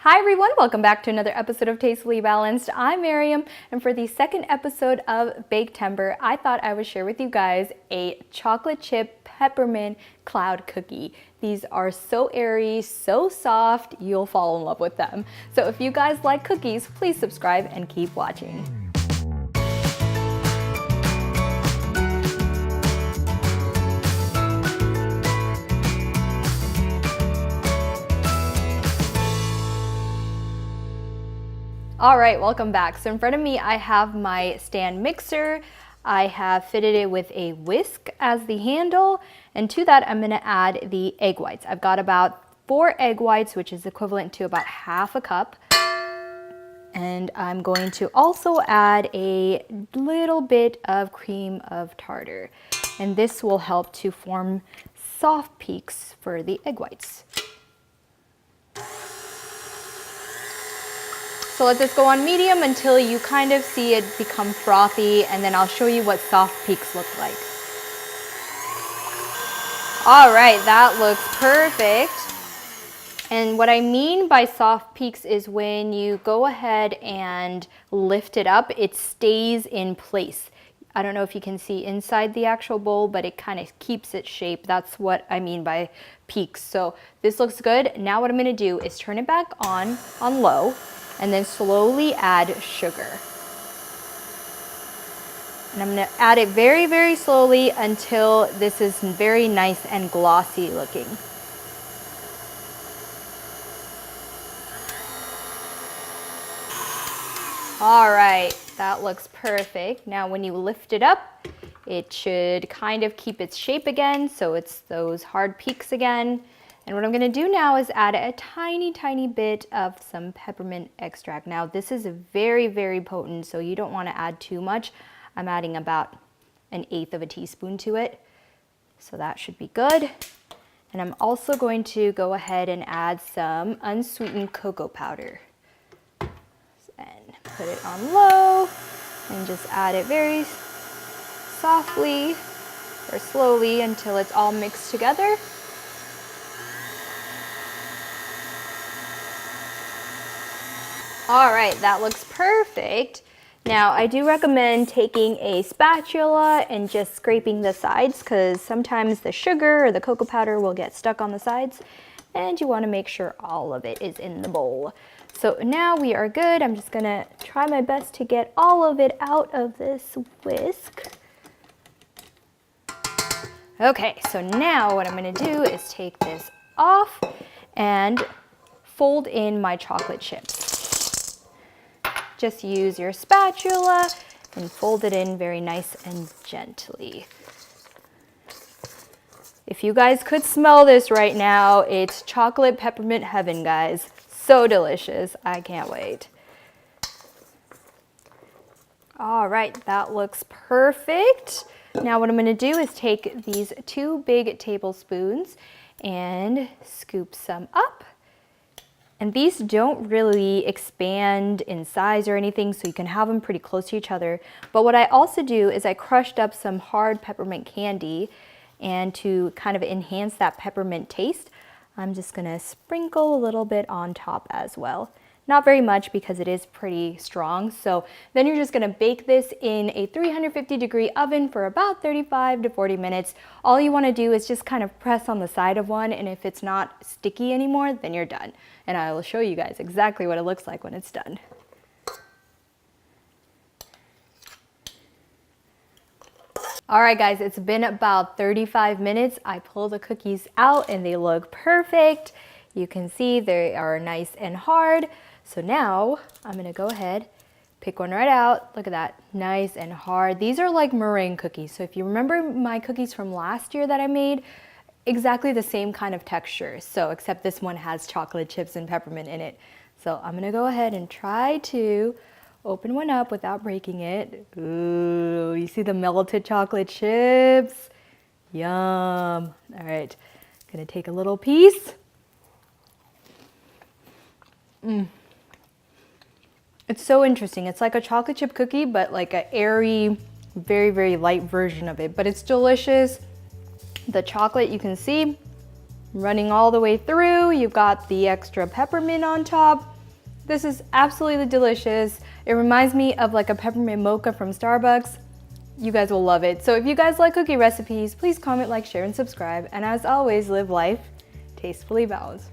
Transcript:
Hi everyone, welcome back to another episode of Tastefully Balanced. I'm Miriam, and for the second episode of Baketember, I thought I would share with you guys a chocolate chip peppermint cloud cookie. These are so airy, so soft, you'll fall in love with them. So if you guys like cookies, please subscribe and keep watching. All right, welcome back. So in front of me, I have my stand mixer. I have fitted it with a whisk as the handle. And to that, I'm gonna add the egg whites. I've got about 4 egg whites, which is equivalent to about half a cup. And I'm going to also add a little bit of cream of tartar. And this will help to form soft peaks for the egg whites. So let this go on medium until you kind of see it become frothy, and then I'll show you what soft peaks look like. All right, that looks perfect. And what I mean by soft peaks is when you go ahead and lift it up, it stays in place. I don't know if you can see inside the actual bowl, but it kind of keeps its shape. That's what I mean by peaks. So this looks good. Now what I'm gonna do is turn it back on low, and then slowly add sugar. And I'm gonna add it very, very slowly until this is very nice and glossy looking. All right, that looks perfect. Now when you lift it up, it should kind of keep its shape again, so it's those hard peaks again. And what I'm gonna do now is add a tiny, tiny bit of some peppermint extract. Now this is very, very potent, so you don't wanna add too much. I'm adding about 1/8 of a teaspoon to it. So that should be good. And I'm also going to go ahead and add some unsweetened cocoa powder. And put it on low and just add it very softly or slowly until it's all mixed together. All right, that looks perfect. Now, I do recommend taking a spatula and just scraping the sides, because sometimes the sugar or the cocoa powder will get stuck on the sides, and you want to make sure all of it is in the bowl. So now we are good. I'm just gonna try my best to get all of it out of this whisk. Okay, so now what I'm gonna do is take this off and fold in my chocolate chips. Just use your spatula and fold it in very nice and gently. If you guys could smell this right now, it's chocolate peppermint heaven, guys. So delicious, I can't wait. All right, that looks perfect. Now what I'm gonna do is take these 2 big tablespoons and scoop some up. And these don't really expand in size or anything, so you can have them pretty close to each other. But what I also do is I crushed up some hard peppermint candy, and to kind of enhance that peppermint taste, I'm just gonna sprinkle a little bit on top as well. Not very much because it is pretty strong. So then you're just gonna bake this in a 350-degree oven for about 35 to 40 minutes. All you wanna do is just kind of press on the side of one, and if it's not sticky anymore, then you're done. And I will show you guys exactly what it looks like when it's done. All right, guys, it's been about 35 minutes. I pulled the cookies out and they look perfect. You can see they are nice and hard. So now I'm gonna go ahead, pick one right out. Look at that, nice and hard. These are like meringue cookies. So if you remember my cookies from last year that I made, exactly the same kind of texture. So except this one has chocolate chips and peppermint in it. So I'm gonna go ahead and try to open one up without breaking it. Ooh, you see the melted chocolate chips? Yum. All right, gonna take a little piece. It's so interesting. It's like a chocolate chip cookie, but like an airy, very, very light version of it, but it's delicious. The chocolate, you can see, Running all the way through, you've got the extra peppermint on top. This is absolutely delicious. It reminds me of like a peppermint mocha from Starbucks. You guys will love it. So if you guys like cookie recipes, please comment, like, share, and subscribe. And as always, live life tastefully balanced.